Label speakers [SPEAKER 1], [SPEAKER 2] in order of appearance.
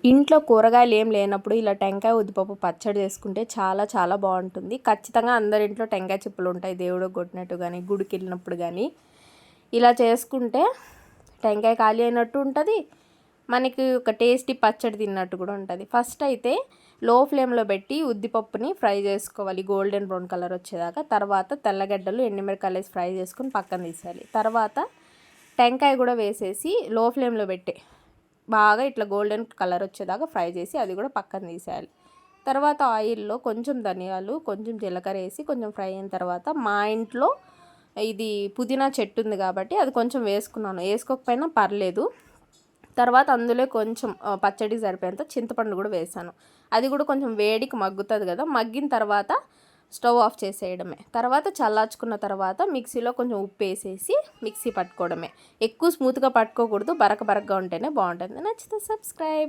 [SPEAKER 1] ఇంట్లో కూరగాయలు ఏం లేనప్పుడు ఇలా టెంకాయ ఉద్దిపప్పు పచ్చడి చేసుకుంటే చాలా చాలా బాగుంటుంది. ఖచ్చితంగా అందరి ఇంట్లో టెంకాయ చిప్పలు ఉంటాయి, దేవుడికి కొట్టినట్టు కానీ గుడికి వెళ్ళినప్పుడు కానీ. ఇలా చేసుకుంటే టెంకాయ ఖాళీ అయినట్టు ఉంటుంది, మనకి ఒక టేస్టీ పచ్చడి తిన్నట్టు కూడా ఉంటుంది. ఫస్ట్ అయితే లో ఫ్లేమ్లో పెట్టి ఉద్దిపప్పుని ఫ్రై చేసుకోవాలి గోల్డెన్ బ్రౌన్ కలర్ వచ్చేదాకా. తర్వాత తెల్లగడ్డలు ఎండుమిరకాయలు వేసి ఫ్రై చేసుకొని పక్కన తీసేయాలి. తర్వాత టెంకాయ కూడా వేసేసి లో ఫ్లేమ్లో పెట్టి బాగా ఇట్లా గోల్డెన్ కలర్ వచ్చేదాకా ఫ్రై చేసి అది కూడా పక్కన తీసేయాలి. తర్వాత ఆయిల్లో కొంచెం ధనియాలు కొంచెం జీలకర్ర వేసి కొంచెం ఫ్రై అయిన తర్వాత మా ఇంట్లో ఇది పుదీనా చెట్టు ఉంది కాబట్టి అది కొంచెం వేసుకున్నాను, వేసుకోకపోయినా పర్లేదు. తర్వాత అందులో కొంచెం పచ్చడి సరిపోయేంత చింతపండు కూడా వేసాను. అది కూడా కొంచెం వేడికి మగ్గుతుంది కదా, మగ్గిన తర్వాత స్టవ్ ఆఫ్ చేసేయడమే. తర్వాత చల్లార్చుకున్న తర్వాత మిక్సీలో కొంచెం ఉప్పు వేసేసి మిక్సీ పట్టుకోవడమే. ఎక్కువ స్మూత్గా పట్టుకోకూడదు, బరకగా ఉంటేనే బాగుంటుంది. నచ్చితే సబ్స్క్రైబ్.